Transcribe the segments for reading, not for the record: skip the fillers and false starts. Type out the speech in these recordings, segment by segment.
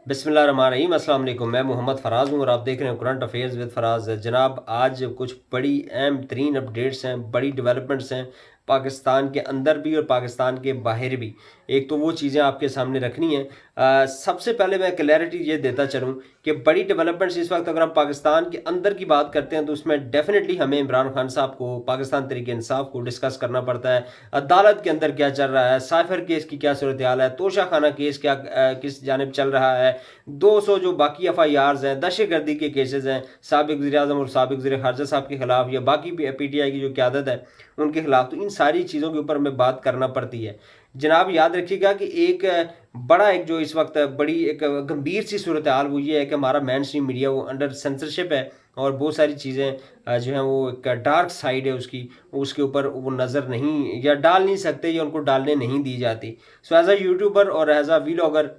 बिस्मिल्लाहिर्रहमानिर्रहीम। अस्सलाम वालेकुम। मैं मोहम्मद फ़राज़ हूँ और आप देख रहे हैं करंट अफेयर्स विद फ़राज़। जनाब, आज कुछ बड़ी अहम तरीन अपडेट्स हैं, बड़ी डेवलपमेंट्स हैं पाकिस्तान के अंदर भी और पाकिस्तान के बाहर भी। एक तो वो चीज़ें आपके सामने रखनी है। सबसे पहले मैं क्लैरिटी ये देता चलूँ कि बड़ी डेवलपमेंट्स इस वक्त अगर हम पाकिस्तान के अंदर की बात करते हैं तो उसमें डेफिनेटली हमें इमरान खान साहब को, पाकिस्तान तरीके इंसाफ को डिस्कस करना पड़ता है। अदालत के अंदर क्या चल रहा है, साइफर केस की क्या सूरत हाल है, तोशा खाना केस क्या किस जानिब चल रहा है, 200 जो बाकी FIRs हैं, दहशत गर्दी के केसेस हैं साबिक वज़ीर-ए-आज़म और साबिक वज़ीर ख़ारजा साहब के खिलाफ या बाकी PTI की जो क़यादत है उनके खिलाफ, तो इन सारी चीज़ों के ऊपर हमें बात करना पड़ती है। जनाब, याद रखिएगा कि एक जो इस वक्त बड़ी एक गंभीर सी सूरत हाल वो ये है कि हमारा मेन स्ट्रीम मीडिया वो अंडर सेंसरशिप है और बहुत सारी चीज़ें जो हैं वो एक डार्क साइड है उसकी, उसके ऊपर वो नज़र नहीं या डाल नहीं सकते या उनको डालने नहीं दी जाती। सो एज अ यूट्यूबर और एज अ वीलॉगर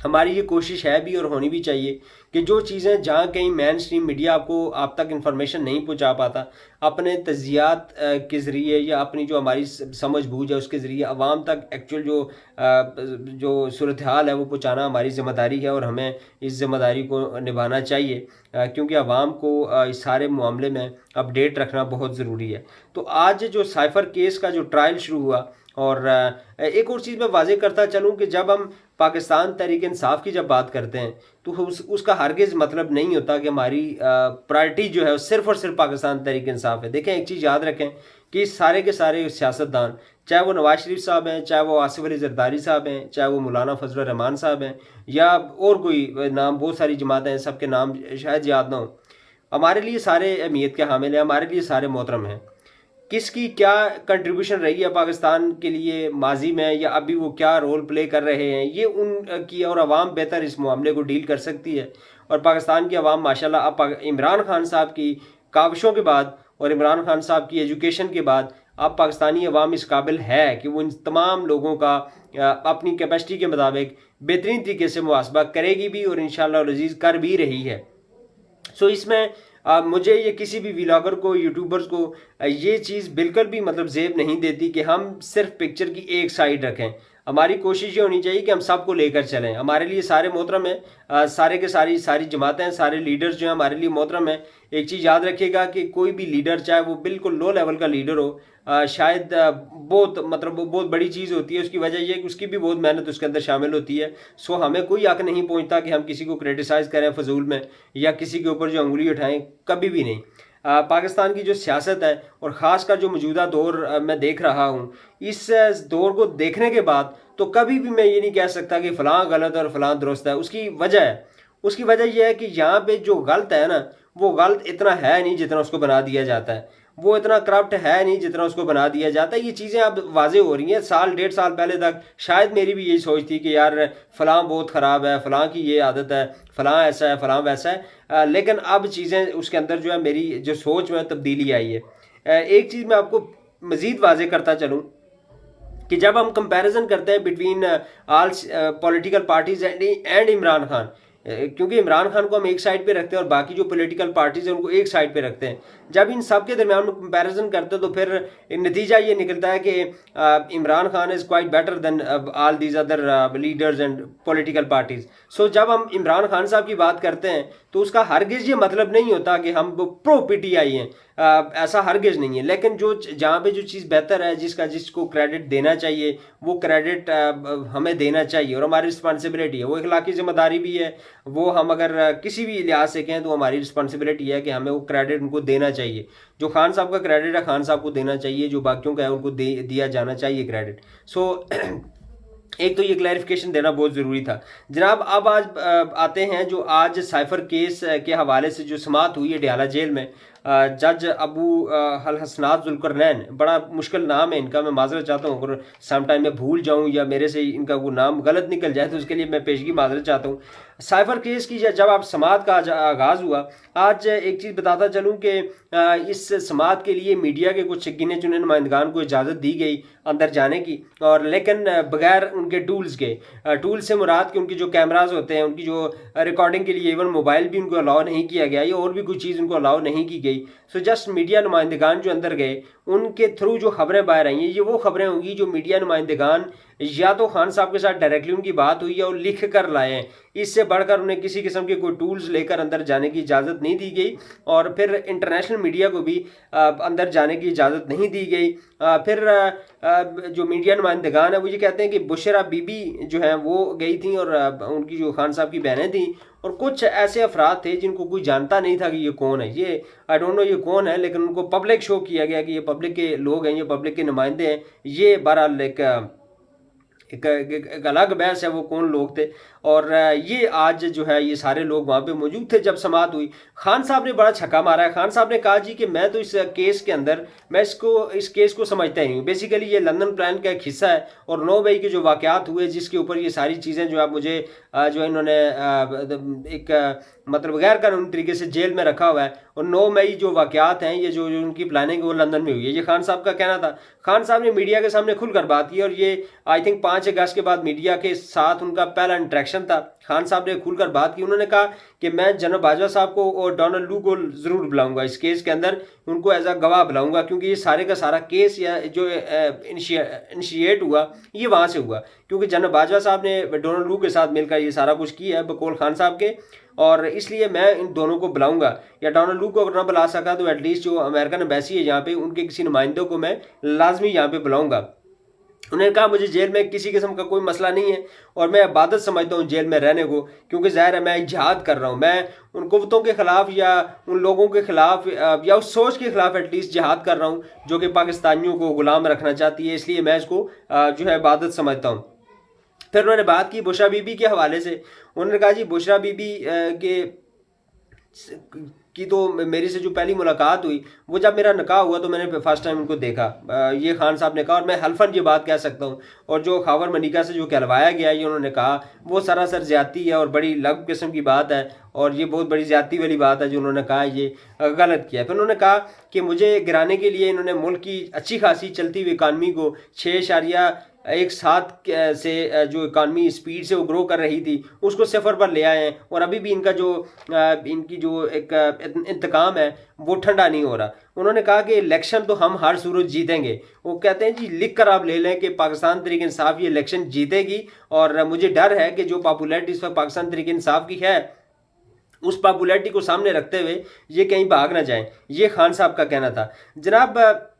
हमारी ये कोशिश है भी और होनी भी चाहिए कि जो चीज़ें जहाँ कहीं मेन स्ट्रीम मीडिया आपको आप तक इंफॉर्मेशन नहीं पहुँचा पाता, अपने तज्जियात के ज़रिए या अपनी जो हमारी समझ बूझ है उसके ज़रिए आवाम तक एक्चुअल जो सूरत हाल है वो पहुँचाना हमारी ज़िम्मेदारी है और हमें इस ज़िम्मेदारी को निभाना चाहिए, क्योंकि आवाम को इस सारे मामले में अपडेट रखना बहुत ज़रूरी है। तो आज जो साइफर केस का जो ट्रायल शुरू हुआ, और एक और चीज़ मैं वाज़ेह करता चलूँ कि जब हम पाकिस्तान तहरीक इंसाफ की जब बात करते हैं तो उसका हरगिज़ मतलब नहीं होता कि हमारी प्रायोरिटी जो है वो सिर्फ़ और सिर्फ पाकिस्तान तहरीक इंसाफ है। देखें, एक चीज़ याद रखें कि सारे के सारे सियासतदान, चाहे वो नवाज शरीफ साहब हैं, चाहे वो आसिफ अली जरदारी साहब हैं, चाहे वो मौलाना फजल रहमान साहब हैं या और कोई नाम, बहुत सारी जमातें हैं, सबके नाम शायद याद ना हो, हमारे लिए सारे अहमियत के हामिल हैं, हमारे लिए सारे मोहतरम हैं। किसकी क्या कंट्रीब्यूशन रही है पाकिस्तान के लिए माजी में या अभी वो क्या रोल प्ले कर रहे हैं, ये उनकी और आवाम बेहतर इस मामले को डील कर सकती है। और पाकिस्तान की आवाम माशाल्लाह अब इमरान खान साहब की काविशों के बाद और इमरान खान साहब की एजुकेशन के बाद अब पाकिस्तानी अवाम इस काबिल है कि वो इन तमाम लोगों का अपनी कैपेसिटी के मुताबिक बेहतरीन तरीके से मुहासबा करेगी भी और इंशाअल्लाह अज़ीज़ कर भी रही है। सो इसमें मुझे ये किसी भी व्लॉगर को, यूट्यूबर्स को ये चीज़ बिल्कुल भी मतलब जेब नहीं देती कि हम सिर्फ पिक्चर की एक साइड रखें। हमारी कोशिश ये होनी चाहिए कि हम सबको लेकर चलें। हमारे लिए सारे मोहतरम हैं, सारे के सारी जमातें हैं, सारे लीडर्स जो हैं हमारे लिए मोहतरम हैं। एक चीज़ याद रखिएगा कि कोई भी लीडर, चाहे वो बिल्कुल लो लेवल का लीडर हो, शायद बहुत मतलब वो बहुत बड़ी चीज़ होती है। उसकी वजह यह कि उसकी भी बहुत मेहनत उसके अंदर शामिल होती है। सो हमें कोई हक नहीं पहुँचता कि हम किसी को क्रिटिसाइज़ करें फजूल में या किसी के ऊपर जो अंगुली उठाएं, कभी भी नहीं। पाकिस्तान की जो सियासत है और ख़ास कर जो मौजूदा दौर मैं देख रहा हूँ, इस दौर को देखने के बाद तो कभी भी मैं ये नहीं कह सकता कि फ़लाँ गलत और फ़लाँ दुरुस्त है। उसकी वजह यह है कि यहाँ पे जो गलत है ना, वो गलत इतना है नहीं जितना उसको बना दिया जाता है, वो इतना करप्ट है नहीं जितना उसको बना दिया जाता है। ये चीज़ें अब वाजे हो रही हैं। साल डेढ़ साल पहले तक शायद मेरी भी यही सोच थी कि यार फ़लाँ बहुत ख़राब है, फ़लाँ की ये आदत है, फ़लाँ ऐसा है, फ़लाँ वैसा है, लेकिन अब चीज़ें उसके अंदर जो है मेरी जो सोच में तब्दीली आई है। एक चीज़ मैं आपको मज़ीद वाजे करता चलूँ कि जब हम कंपैरिजन करते हैं between all political parties and Imran Khan, क्योंकि इमरान खान को हम एक साइड पे रखते हैं और बाकी जो पॉलिटिकल पार्टीज हैं उनको एक साइड पे रखते हैं, जब इन सब के दरमियान में कंपैरिजन करते हैं तो फिर नतीजा ये निकलता है कि Imran Khan is quite better than all these other leaders and political parties. So जब हम इमरान खान साहब की बात करते हैं तो उसका हरगिज़ ये मतलब नहीं होता कि हम प्रो PTI हैं, ऐसा हरगिज़ नहीं है। लेकिन जो जहाँ पे जो चीज़ बेहतर है, जिसको क्रेडिट देना चाहिए वो क्रेडिट हमें देना चाहिए और हमारी रिस्पॉन्सिबिलिटी है, वो इखलाकी जिम्मेदारी भी है। वो हम अगर किसी भी लिहाज से कहें तो हमारी रिस्पॉन्सिबिलिटी है कि हमें वो क्रेडिट उनको देना चाहिए। जो खान साहब का क्रेडिट है खान साहब को देना चाहिए, जो बाकियों का है उनको दिया जाना चाहिए क्रेडिट। सो एक तो ये क्लैरिफिकेशन देना बहुत ज़रूरी था। जनाब, अब आज आते हैं जो आज साइफर केस के हवाले से जो समाअत हुई है डयाला जेल में। जज अबू अल हसनात जुल्करनैन, बड़ा मुश्किल नाम है इनका, मैं माजरत चाहता हूँ अगर समटाइम मैं भूल जाऊँ या मेरे से इनका वो नाम गलत निकल जाए तो उसके लिए मैं पेशगी माजरत चाहता हूँ। साइफर केस की जब आप समाअत का आगाज़ हुआ, आज एक चीज़ बताता चलूँ कि इस समाअत के लिए मीडिया के कुछ गिने चुने नुमाइंदगान को इजाज़त दी गई अंदर जाने की, और लेकिन बगैर उनके टूल्स के, टूल से मुराद कि उनकी जो कैमराज होते हैं, उनकी जो रिकॉर्डिंग के लिए इवन मोबाइल भी उनको अलाउ नहीं किया गया या और भी कोई चीज़ उनको अलाउ नहीं की गई। सो जस्ट मीडिया नुमाइंदगान जो अंदर गए उनके थ्रू जो खबरें बाहर आई हैं, ये वो खबरें होंगी जो मीडिया नुमाइंदगान या तो खान साहब के साथ डायरेक्टली उनकी बात हुई है और लिख कर लाए हैं, इससे बढ़कर उन्हें किसी किस्म के कोई टूल्स लेकर अंदर जाने की इजाज़त नहीं दी गई। और फिर इंटरनेशनल मीडिया को भी अंदर जाने की इजाज़त नहीं दी गई। फिर जो मीडिया नुमाइंदगान है वो ये कहते हैं कि बुशरा बीबी जो है वो गई थी और उनकी जो खान साहब की बहनें थी और कुछ ऐसे अफराद थे जिनको कोई जानता नहीं था कि ये कौन है, ये आई डोंट नो ये कौन है, लेकिन उनको पब्लिक शो किया गया कि ये पब्लिक के लोग हैं, ये पब्लिक के नुमाइंदे हैं। ये बहरहाल एक अलग बहस है वो कौन लोग थे। और ये आज जो है ये सारे लोग वहाँ पे मौजूद थे जब समाअत हुई। खान साहब ने बड़ा छक्का मारा है। खान साहब ने कहा जी कि मैं तो इस केस के अंदर मैं इस केस को समझता ही हूँ, बेसिकली ये लंदन प्लान का एक हिस्सा है और 9 मई के जो वाक़यात हुए जिसके ऊपर ये सारी चीज़ें जो आप मुझे जो इन्होंने एक मतलब गैर कानूनी तरीके से जेल में रखा हुआ है। और 9 मई जो वाक़यात हैं ये जो उनकी प्लानिंग है वो लंदन में हुई है, ये खान साहब का कहना था। खान साहब ने मीडिया के सामने खुलकर बात की और ये आई थिंक 5 अगस्त के बाद मीडिया के साथ उनका पहला इंटरेक्शन था। खान साहब ने खुलकर बात की, उन्होंने कहा कि मैं जनरल बाजवा साहब को और डोनाल्ड लू को ज़रूर बुलाऊंगा इस केस के अंदर, उनको एज अ गवाह बुलाऊंगा, क्योंकि ये सारे का सारा केस या जो इनिशिएट हुआ ये वहाँ से हुआ, क्योंकि जनरल बाजवा साहब ने डोनाल्ड लू के साथ मिलकर ये सारा कुछ किया है बकौल खान साहब के। और इसलिए मैं इन दोनों को बुलाऊंगा, या डोनाल्ड लू को अगर ना बुला सका तो एटलीस्ट जो अमेरिकन एम्बेसी है यहाँ पे उनके किसी नुमाइंदों को मैं लाजमी यहाँ पे बुलाऊंगा। उन्होंने कहा मुझे जेल में किसी किस्म का कोई मसला नहीं है और मैं इबादत समझता हूँ जेल में रहने को, क्योंकि ज़ाहिर है मैं जिहाद कर रहा हूँ, मैं उन कुव्वतों के ख़िलाफ़ या उन लोगों के ख़िलाफ़ या उस सोच के ख़िलाफ़ एटलीस्ट जिहाद कर रहा हूँ जो कि पाकिस्तानियों को गुलाम रखना चाहती है, इसलिए मैं इसको जो है इबादत समझता हूँ। फिर उन्होंने बात की बुशरा बीबी के हवाले से। उन्होंने कहा जी बुशरा बीबी के की तो मेरी से जो पहली मुलाकात हुई वो जब मेरा निकाह हुआ तो मैंने फर्स्ट टाइम उनको देखा, ये खान साहब ने कहा, और मैं हल्फन ये बात कह सकता हूँ। और जो खावर मनिका से जो कहलवाया गया ये उन्होंने कहा वो सरासर ज़्यादती है और बड़ी लग किस्म की बात है और ये बहुत बड़ी ज़्यादती वाली बात है जो उन्होंने कहा, ये गलत किया। फिर उन्होंने कहा कि मुझे गिराने के लिए इन्होंने मुल्क की अच्छी खासी चलती हुई इकानमी को 6.17 से जो इकानमी स्पीड से वो ग्रो कर रही थी उसको 0 पर ले आए हैं और अभी भी इनका जो इनकी जो एक इंतकाम है वो ठंडा नहीं हो रहा। उन्होंने कहा कि इलेक्शन तो हम हर सूरत जीतेंगे। वो कहते हैं जी लिख कर आप ले लें कि पाकिस्तान तहरीक इंसाफ ये इलेक्शन जीतेगी और मुझे डर है कि जो पॉपुलैरिटी इस वक्त पाकिस्तान तहरीक इंसाफ की है उस पॉपुलैरिटी को सामने रखते हुए ये कहीं भाग ना जाएं, ये खान साहब का कहना था। जनाब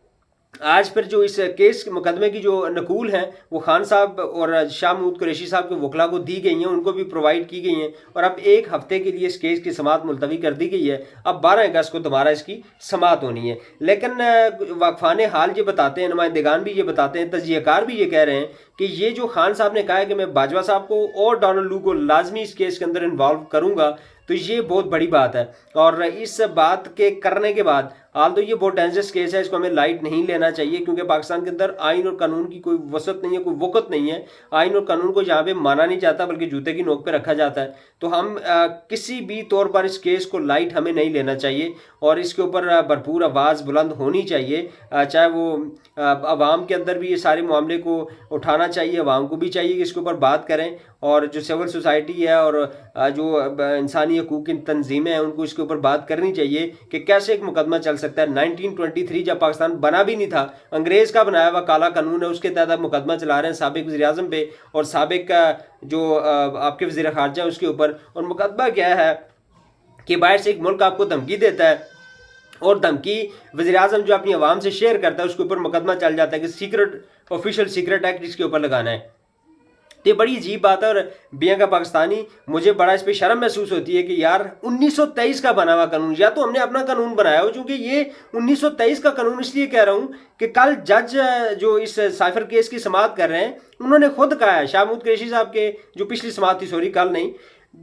आज फिर जो इस केस मुकदमे की जो नकूल हैं वो खान साहब और शाह महमूद कुरैशी साहब के वकला को दी गई हैं, उनको भी प्रोवाइड की गई हैं और अब 1 हफ्ते के लिए इस केस की समाअत मुलतवी कर दी गई है। अब 12 अगस्त को दोबारा इसकी समाअत होनी है। लेकिन वाकफान हाल ये बताते हैं, नुमाइंदगान भी ये बताते हैं, तजियाकार भी ये कह रहे हैं कि ये जो खान साहब ने कहा है कि मैं बाजवा साहब को और डोनाल्ड लू को लाजमी इस केस के अंदर इन्वॉल्व करूँगा, तो ये बहुत बड़ी बात है। और इस बात के करने के बाद हाल तो ये बहुत डेंजरस केस है, इसको हमें लाइट नहीं लेना चाहिए, क्योंकि पाकिस्तान के अंदर आइन और कानून की कोई वसत नहीं है, कोई वक़्त नहीं है। आइन और कानून को यहाँ पे माना नहीं जाता बल्कि जूते की नोक पे रखा जाता है। तो हम किसी भी तौर पर इस केस को लाइट हमें नहीं लेना चाहिए और इसके ऊपर भरपूर आवाज़ बुलंद होनी चाहिए। चाहे वो आवाम के अंदर भी ये सारे मामले को उठाना चाहिए, आवाम को भी चाहिए कि इसके ऊपर बात करें और जो सिविल सोसाइटी है और जो इंसानी हकूक़ की तंजीमें हैं उनको इसके ऊपर बात करनी चाहिए कि कैसे एक मुकदमा चल सकता है। 1923 जब पाकिस्तान बना भी नहीं था, अंग्रेज़ का बनाया हुआ काला कानून है, उसके तहत मुकदमा चला रहे हैं साबिक वज़ीर आज़म पे और साबिक जो आपके वज़ीर ख़ारजा है उसके ऊपर। और मुकदमा क्या है कि बाहर से एक मुल्क आपको धमकी देता है और धमकी वज़ीर आज़म जो अपनी आवाम से शेयर करता है उसके ऊपर मुकदमा चल जाता है कि सीक्रेट ऑफिशियल सीक्रेट एक्ट इसके ऊपर लगाना है। ये बड़ी अजीब बात है और बिया का पाकिस्तानी मुझे बड़ा इस पर शर्म महसूस होती है कि यार 1923 का बना हुआ कानून, या तो हमने अपना कानून बनाया हो, क्योंकि ये 1923 का कानून इसलिए कह रहा हूँ कि कल जज जो इस साइफर केस की समाअत कर रहे हैं उन्होंने खुद कहा है, शाह महमूद कुरैशी साहब के जो पिछली समाअत थी, सॉरी कल नहीं,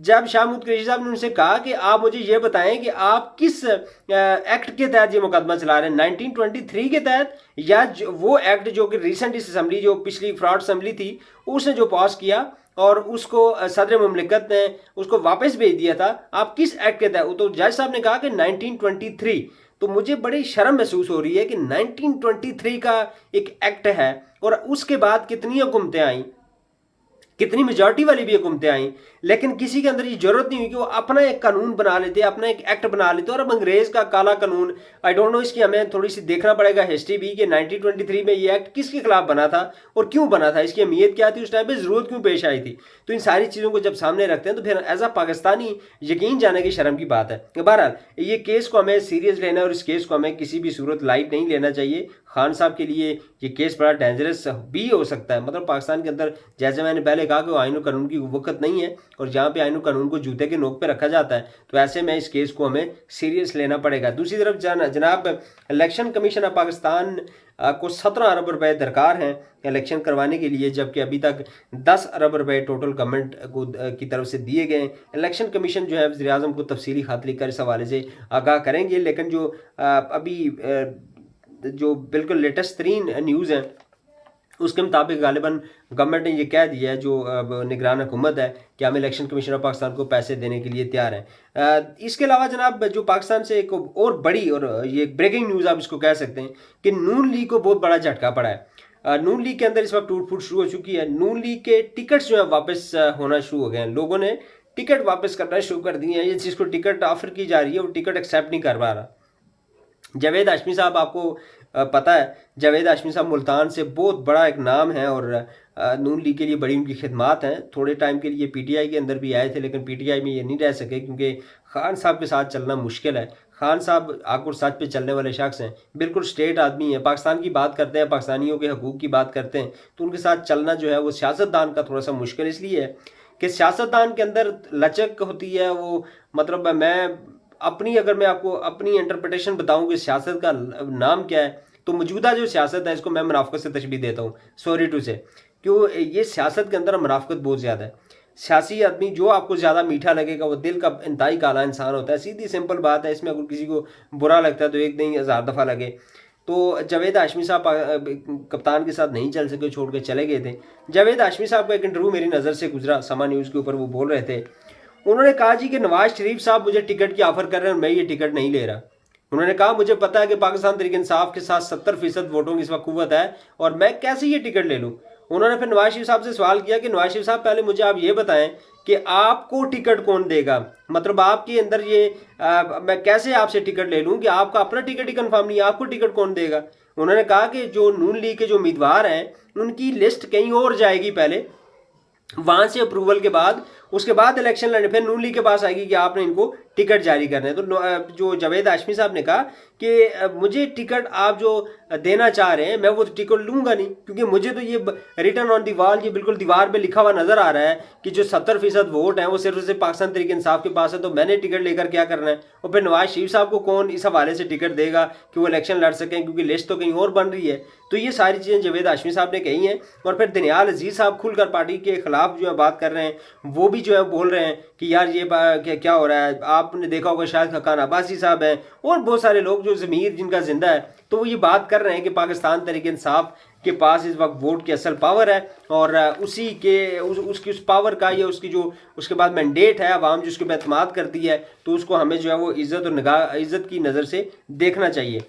जब शाह महमूद कुरैशी साहब ने उनसे कहा कि आप मुझे ये बताएं कि आप किस एक्ट के तहत ये मुकदमा चला रहे हैं, 1923 के तहत या वो एक्ट जो कि रिसेंट इस असम्बली जो पिछली फ्रॉड असम्बली थी उसने जो पास किया और उसको सदर मुमलिकत ने उसको वापस भेज दिया था, आप किस एक्ट के तहत? तो जज साहब ने कहा कि 1923। तो मुझे बड़ी शर्म महसूस हो रही है कि 1923 का एक एक्ट है और उसके बाद कितनी हुकूमतें आई, कितनी मेजॉरिटी वाली भी हुकूमतें आई, लेकिन किसी के अंदर ये जरूरत नहीं हुई कि वो अपना एक कानून बना लेते, अपना एक एक्ट बना लेते। और अब अंग्रेज का काला कानून, आई डोंट नो, इसकी हमें थोड़ी सी देखना पड़ेगा हिस्ट्री भी कि 1923 में ये एक्ट किसके खिलाफ बना था और क्यों बना था, इसकी अहमियत क्या थी, उस टाइम पे जरूरत क्यों पेश आई थी। तो इन सारी चीज़ों को जब सामने रखते हैं तो फिर एज अ पाकिस्तानी यकीन जाने की शर्म की बात है। बहरहाल ये केस को हमें सीरियस लेना है और इस केस को हमें किसी भी सूरत लाइट नहीं लेना चाहिए। खान साहब के लिए ये केस बड़ा डेंजरस भी हो सकता है। मतलब पाकिस्तान के अंदर, जैसे मैंने पहले कहा, कि आईन कानून की वक्त नहीं है और जहाँ पे आईन कानून को जूते के नोक पे रखा जाता है, तो ऐसे में इस केस को हमें सीरियस लेना पड़ेगा। दूसरी तरफ जनाब इलेक्शन कमीशन ऑफ पाकिस्तान को 17 अरब रुपए दरकार हैं इलेक्शन करवाने के लिए, जबकि अभी तक 10 अरब रुपए टोटल गवर्नमेंट को की तरफ से दिए गए। इलेक्शन कमीशन जो है वज़ीर आज़म को तफसीली खत लिखकर इस हवाले से आगाह करेंगे। लेकिन जो अभी जो बिल्कुल लेटेस्ट तरीन न्यूज़ है उसके मुताबिक गालिबन गवर्नमेंट ने ये कह दिया है, जो निगरान हुकूमत है, कि हम इलेक्शन कमीशन ऑफ पाकिस्तान को पैसे देने के लिए तैयार हैं। इसके अलावा जनाब जो पाकिस्तान से एक और बड़ी, और ये ब्रेकिंग न्यूज़ आप इसको कह सकते हैं, कि नून लीग को बहुत बड़ा झटका पड़ा है। नून लीग के अंदर इस वक्त टूट फूट शुरू हो चुकी है। नून लीग के टिकट्स जो है वापस होना शुरू हो गए हैं। लोगों ने टिकट वापस करना शुरू कर दिए हैं। ये जिसको टिकट ऑफर की जा रही है वो टिकट एक्सेप्ट नहीं कर पा रहा। जावेद हाशमी साहब, आपको पता है जावेद हाशमी साहब मुल्तान से बहुत बड़ा एक नाम है और नून लीग के लिए बड़ी उनकी खिदमात हैं। थोड़े टाइम के लिए पीटीआई के अंदर भी आए थे, लेकिन पीटीआई में ये नहीं रह सके क्योंकि खान साहब के साथ चलना मुश्किल है। खान साहब आकुर सच पे चलने वाले शख्स हैं, बिल्कुल स्ट्रेट आदमी है। पाकिस्तान की बात करते हैं, पाकिस्तानियों के हकूक़ की बात करते हैं, तो उनके साथ चलना जो है वो सियासतदान का थोड़ा सा मुश्किल इसलिए है कि सियासतदान के अंदर लचक होती है। वो मतलब अगर मैं आपको अपनी इंटरप्रिटेशन बताऊं कि सियासत का नाम क्या है, तो मौजूदा जो सियासत है इसको मैं मुनाफिकत से तशबीह देता हूँ, सॉरी टू से, क्यों ये सियासत के अंदर मुनाफिकत बहुत ज़्यादा है। सियासी आदमी जो आपको ज़्यादा मीठा लगेगा वो दिल का इंतहाई काला इंसान होता है। सीधी सिंपल बात है। इसमें अगर किसी को बुरा लगता है तो एक नहीं 1000 दफ़ा लगे। तो जावेद हाशमी साहब कप्तान के साथ नहीं चल सके, छोड़ के चले गए थे। जावेद हाशमी साहब का एक इंटरव्यू मेरी नज़र से गुजरा समा न्यूज़ के ऊपर, वो बोल रहे थे, उन्होंने कहा जी कि नवाज शरीफ साहब मुझे टिकट की ऑफर कर रहे हैं और मैं ये टिकट नहीं ले रहा। उन्होंने कहा मुझे पता है कि पाकिस्तान तहरीक इंसाफ के साथ 70% वोटों की इस वक्त कुव्वत है और मैं कैसे ये टिकट ले लूं। उन्होंने फिर नवाज शरीफ साहब से सवाल किया कि नवाज शरीफ साहब पहले मुझे आप ये बताएं कि आपको टिकट कौन देगा, मतलब आपके अंदर ये मैं कैसे आपसे टिकट ले लूं कि आपका अपना टिकट ही कन्फर्म नहीं है, आपको टिकट कौन देगा। उन्होंने कहा कि जो नून लीग के जो उम्मीदवार हैं उनकी लिस्ट कहीं और जाएगी, पहले वहां से अप्रूवल के बाद, उसके बाद इलेक्शन लड़ने, फिर नून लीग के पास आएगी कि आपने इनको टिकट जारी करना है। तो जो जावेद हाशमी साहब ने कहा कि मुझे टिकट आप जो देना चाह रहे हैं मैं वो टिकट लूंगा नहीं, क्योंकि मुझे तो ये रिटर्न ऑन दी वॉल, ये बिल्कुल दीवार पे लिखा हुआ नजर आ रहा है कि जो 70% वोट है वो सिर्फ और सिर्फ पाकिस्तान तहरीक इंसाफ के पास है, तो मैंने टिकट लेकर क्या करना है। और फिर नवाज शरीफ साहब को कौन इस हवाले से टिकट देगा कि वो इलेक्शन लड़ सकें, क्योंकि लिस्ट तो कहीं और बन रही है। तो ये सारी चीज़ें जावेद हाशमी साहब ने कही हैं। और फिर दनियाल अजीज साहब खुलकर पार्टी के खिलाफ जो है बात कर रहे हैं, वो भी जो है बोल रहे हैं कि यार ये क्या हो रहा है। आपने देखा होगा शायद खकान अब्बासी साहब हैं और बहुत सारे लोग जो ज़मीर जिनका जिंदा है, तो वो ये बात कर रहे हैं कि पाकिस्तान तहरीक इंसाफ के पास इस वक्त वोट की असल पावर है और उसी के उसकी उस पावर का या उसकी जो उसके बाद मैंडेट है, आवाम जो उसके पर एतमाद करती है, तो उसको हमें जो है वो इज़्ज़त की नज़र से देखना चाहिए।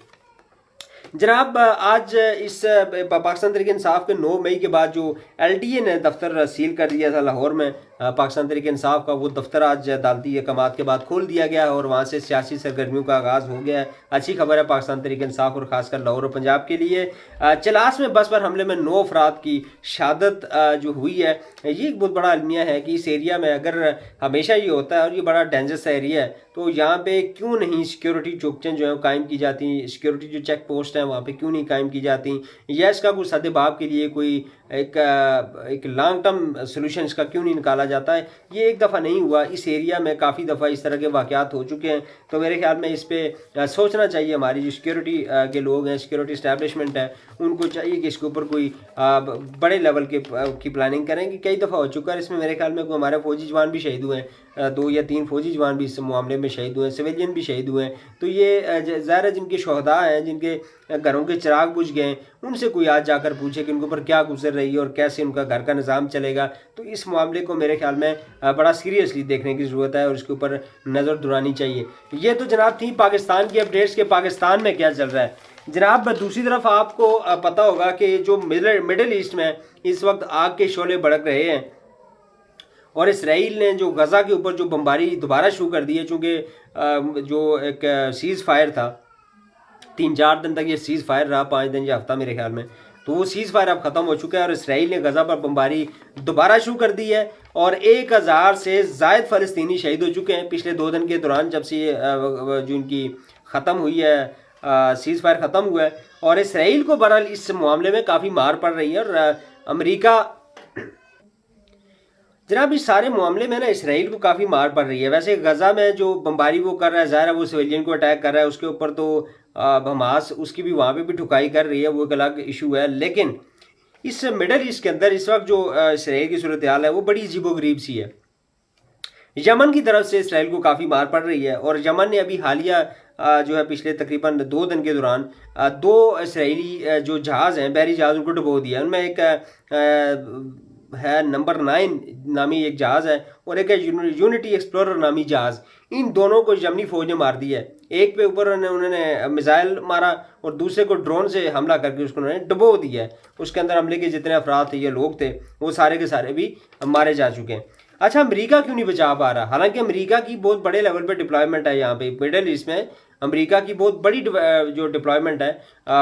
जनाब आज इस पाकिस्तान तहरीक इंसाफ के 9 मई के बाद जो LTA ने दफ्तर सील कर दिया था लाहौर में पाकिस्तान तहरीक इंसाफ का, वो दफ्तर आज अदालती अहकामात के बाद खोल दिया गया है और वहाँ से सियासी सरगर्मियों का आगाज़ हो गया है। अच्छी खबर है पाकिस्तान तहरीक इंसाफ और ख़ासकर लाहौर और पंजाब के लिए। चलास में बस पर हमले में 9 अफराद की शहादत जो हुई है, ये एक बहुत बड़ा अलमिया है कि इस एरिया में अगर हमेशा ये होता है और ये बड़ा डेंजरस एरिया है, तो यहाँ पे क्यों नहीं सिक्योरिटी चौकियाँ जो है कायम की जाती, सिक्योरिटी जो चेक पोस्ट है वहाँ पे क्यों नहीं कायम की जाती, या इसका कोई सद्देबाब के लिए कोई एक लॉन्ग टर्म सोल्यूशन इसका क्यों नहीं निकाला जाता है। ये एक दफ़ा नहीं हुआ, इस एरिया में काफ़ी दफ़ा इस तरह के वाक़यात हो चुके हैं। तो मेरे ख्याल में इस पर सोचना चाहिए, हमारी जो सिक्योरिटी के लोग हैं, सिक्योरिटी इस्टेब्लिशमेंट है, उनको चाहिए कि इसके ऊपर कोई बड़े लेवल की प्लानिंग करें। कि कई दफ़ा हो चुका है इसमें, मेरे ख्याल में कोई हमारे फौजी जवान भी शहीद हुए हैं, 2 या 3 फौजी जवान भी इस मामले में शहीद हुए हैं, सिविलियन भी शहीद हुए हैं। तो ये ज़ाहिर है जिनके शहदा हैं, जिनके घरों के चिराग बुझ गए, उनसे कोई आज जाकर पूछे कि उनके ऊपर क्या गुजर रही है और कैसे उनका घर का निज़ाम चलेगा। तो इस मामले को मेरे ख्याल में बड़ा सीरियसली देखने की ज़रूरत है और इसके ऊपर नज़र दुरानी चाहिए। ये तो जनाब थी पाकिस्तान की अपडेट्स के पाकिस्तान में क्या चल रहा है। जनाब दूसरी तरफ आपको पता होगा कि जो मिडल ईस्ट में इस वक्त आग के शोले भड़क रहे हैं और इसराइल ने जो गज़ा के ऊपर जो बमबारी दोबारा शुरू कर दी है, चूँकि जो एक सीज़ फायर था, 3-4 दिन तक ये सीज़ फायर रहा, 5 दिन या हफ्ता मेरे ख्याल में, तो वो सीज़ फायर अब ख़त्म हो चुका है और इसराइल ने गज़ा पर बमबारी दोबारा शुरू कर दी है और 1000 से ज़ायद फ़लस्तीनी शहीद हो चुके हैं पिछले 2 दिन के दौरान, जब से जो इनकी ख़त्म हुई है, सीज़ फायर ख़त्म हुआ है। और इसराइल को बहरहाल इस मामले में काफ़ी मार पड़ रही है और अमेरिका, जनाब इस सारे मामले में ना इसराइल को काफ़ी मार पड़ रही है। वैसे गज़ा में जो बमबारी वो कर रहा है, ज़ाहिर है वो सिविलियन को अटैक कर रहा है, उसके ऊपर तो हमास उसकी भी वहाँ पे भी ठुकाई कर रही है, वो एक अलग इशू है। लेकिन इस मिडल ईस्ट के अंदर इस वक्त जो इसराइल की सूरत हाल है वो बड़ी अजीबोगरीब सी है। यमन की तरफ से इसराइल को काफ़ी मार पड़ रही है और यमन ने अभी हालिया जो है पिछले तकरीबन 2 दिन के दौरान 2 इसराइली जो जहाज़ हैं, बहरी जहाज़, उनको डुबो दिया। उनमें एक है नंबर 9 नामी एक जहाज़ है और एक है यूनिटी एक्सप्लोरर नामी जहाज़। इन दोनों को यमनी फ़ौज ने मार दिया है। एक पे ऊपर उन्होंने मिसाइल मारा और दूसरे को ड्रोन से हमला करके उसको उन्होंने डुबो दिया है। उसके अंदर हमले के जितने अफराद थे या लोग थे वो सारे के सारे भी मारे जा चुके हैं। अच्छा, अमेरिका क्यों नहीं बचा पा रहा? हालांकि अमेरिका की बहुत बड़े लेवल पे डिप्लॉयमेंट है यहाँ पे मिडल ईस्ट में। अमेरिका की बहुत बड़ी जो डिप्लॉयमेंट है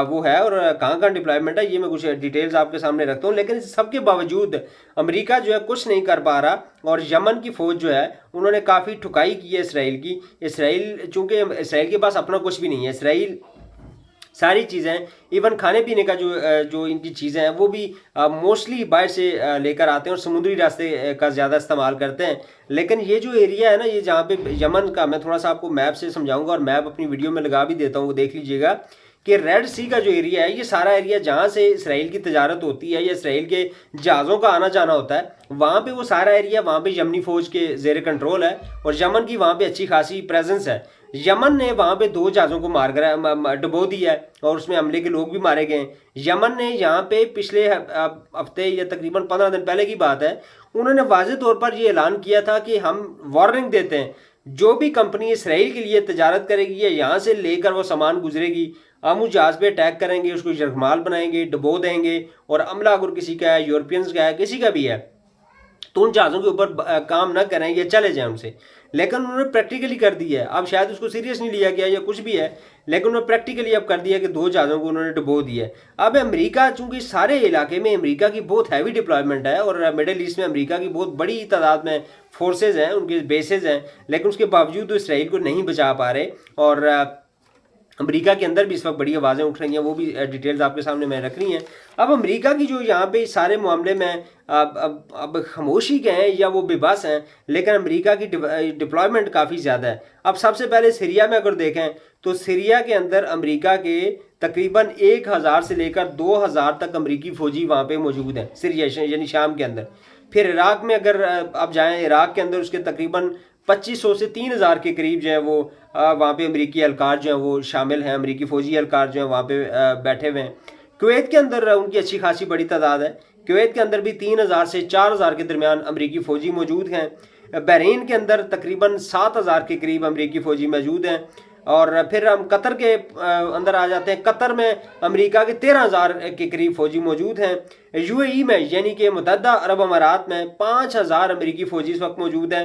वो है, और कहाँ डिप्लॉयमेंट है ये मैं कुछ डिटेल्स आपके सामने रखता हूँ। लेकिन इस सबके बावजूद अमेरिका जो है कुछ नहीं कर पा रहा और यमन की फ़ौज जो है उन्होंने काफ़ी ठुकाई की है इसराइल की। इसराइल, चूँकि इसराइल के पास अपना कुछ भी नहीं है, इसराइल सारी चीज़ें, इवन खाने पीने का जो इनकी चीज़ें हैं वो भी मोस्टली बाहर से लेकर आते हैं और समुद्री रास्ते का ज़्यादा इस्तेमाल करते हैं। लेकिन ये जो एरिया है ना, ये जहाँ पे यमन का, मैं थोड़ा सा आपको मैप से समझाऊंगा और मैप अपनी वीडियो में लगा भी देता हूँ, वो देख लीजिएगा कि रेड सी का जो एरिया है, ये सारा एरिया जहाँ से इसराइल की तजारत होती है या इसराइल के जहाज़ों का आना जाना होता है, वहाँ पे वो सारा एरिया, वहाँ पे यमनी फ़ौज के ज़ेर कंट्रोल है और यमन की वहाँ पे अच्छी खासी प्रेजेंस है। यमन ने वहाँ पे 2 जहाज़ों को मार कर डुबो दिया है और उसमें हमले के लोग भी मारे गए। यमन ने यहाँ पे पिछले हफ्ते या तकरीबन 15 दिन पहले की बात है, उन्होंने वाज़ेह तौर पर ये ऐलान किया था कि हम वार्निंग देते हैं, जो भी कंपनी इसराइल के लिए तजारत करेगी या यहाँ से लेकर वो सामान गुजरेगी, हम उस जहाज़ पे अटैक करेंगे, उसको यरगमाल बनाएंगे, डुबो देंगे और अमला अगर किसी का है, यूरोपियंस का है, किसी का भी है, तो उन जहाज़ों के ऊपर काम ना करें या चले जाएं उनसे। लेकिन उन्होंने प्रैक्टिकली कर दिया है। अब शायद उसको सीरियस नहीं लिया गया या कुछ भी है, लेकिन उन्होंने प्रैक्टिकली अब कर दिया कि 2 जहाज़ों को उन्होंने डुबो दिया है। अब अमेरिका, चूंकि सारे इलाके में अमेरिका की बहुत हैवी डिप्लॉयमेंट है और मिडिल ईस्ट में अमेरिका की बहुत बड़ी तादाद में फोर्सेज हैं, उनके बेसेज हैं, लेकिन उसके बावजूद वो इसराइल को नहीं बचा पा रहे। और अमेरिका के अंदर भी इस वक्त बड़ी आवाज़ें उठ रही हैं, वो भी डिटेल्स आपके सामने मैं रख रही हैं। अब अमेरिका की जो यहाँ पे सारे मामले में अब खामोशी के हैं या वो बेबस हैं, लेकिन अमेरिका की डिप्लॉयमेंट काफ़ी ज़्यादा है। अब सबसे पहले सीरिया में अगर देखें तो सीरिया के अंदर अमेरिका के तकरीबन 1000 से लेकर 2000 तक अमेरिकी फ़ौजी वहाँ पे मौजूद हैं, सीरिया यानी शाम के अंदर। फिर इराक में अगर आप जाएँ, इराक के अंदर उसके तकरीबन 2500 से 3000 के करीब जो है वो वहाँ पे अमेरिकी एहलकार जो हैं वो शामिल हैं, अमेरिकी फ़ौजी एहलकार जो हैं वहाँ पे बैठे हुए हैं। कुवैत के अंदर उनकी अच्छी खासी बड़ी तादाद है। कुवैत के अंदर भी 3000 से 4000 के दरमियान अमेरिकी फ़ौजी मौजूद हैं। बहरीन के अंदर तकरीबन 7000 के करीब अमेरिकी फ़ौजी मौजूद हैं। और फिर हम कतर के अंदर आ जाते हैं। कतर में अमेरिका के 13000 के करीब फ़ौजी मौजूद हैं। यूएई में यानी कि मुत्तहदा अरब अमारात में 5000 अमेरिकी फ़ौजी इस वक्त मौजूद हैं।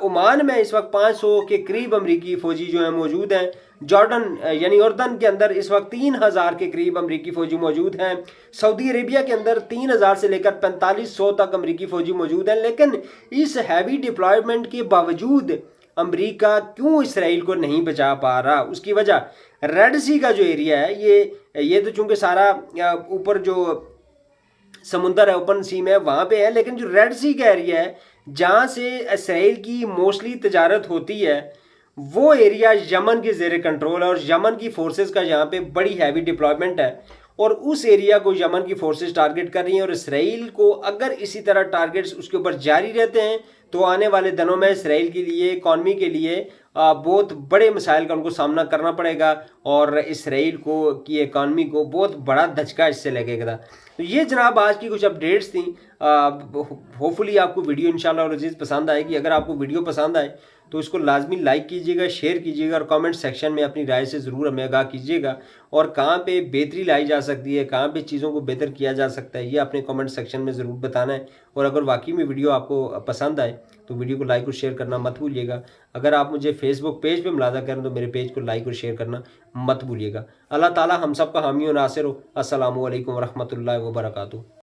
ओमान में इस वक्त 500 के करीब अमेरिकी फ़ौजी जो हैं मौजूद हैं। जॉर्डन यानी उर्दन के अंदर इस वक्त 3000 के करीब अमेरिकी फ़ौजी मौजूद हैं। सऊदी अरेबिया के अंदर 3000 से लेकर 4500 तक अमेरिकी फ़ौजी मौजूद हैं। लेकिन इस हैवी डिप्लॉयमेंट के बावजूद अमेरिका क्यों इसराइल को नहीं बचा पा रहा? उसकी वजह रेड सी का जो एरिया है, ये तो चूँकि सारा ऊपर जो समुंदर है, ओपन सी में, वहाँ पे है, लेकिन जो रेड सी का एरिया है जहाँ से इसराइल की मोस्टली तजारत होती है, वो एरिया यमन के ज़ेर कंट्रोल है और यमन की फोर्सेस का यहाँ पे बड़ी हैवी डिप्लॉयमेंट है और उस एरिया को यमन की फोर्सेस टारगेट कर रही हैं। और इसराइल को अगर इसी तरह टारगेट्स उसके ऊपर जारी रहते हैं तो आने वाले दिनों में इसराइल के लिए, इकॉनमी के लिए बहुत बड़े मसाइल का उनको सामना करना पड़ेगा और इसराइल को की इकॉनमी को बहुत बड़ा धचका इससे लगेगा। तो ये जनाब आज की कुछ अपडेट्स थी। होपफुली आपको वीडियो इंशाल्लाह और अजीज़ पसंद आएगी। अगर आपको वीडियो पसंद आए तो इसको लाजमी लाइक कीजिएगा, शेयर कीजिएगा और कमेंट सेक्शन में अपनी राय से ज़रूर हमें आगाह कीजिएगा। और कहाँ पे बेहतरी लाई जा सकती है, कहाँ पे चीज़ों को बेहतर किया जा सकता है, ये अपने कमेंट सेक्शन में ज़रूर बताना है। और अगर वाकई में वीडियो आपको पसंद आए तो वीडियो को लाइक और शेयर करना मत भूलिएगा। अगर आप मुझे फेसबुक पेज पे मुलाज़ा करें तो मेरे पेज को लाइक और शेयर करना मत भूलिएगा। अल्लाह ताला हम सब का हामी और नासिर हो। अस्सलामु अलैकुम वरहमतुल्लाहि वबरकातुहू।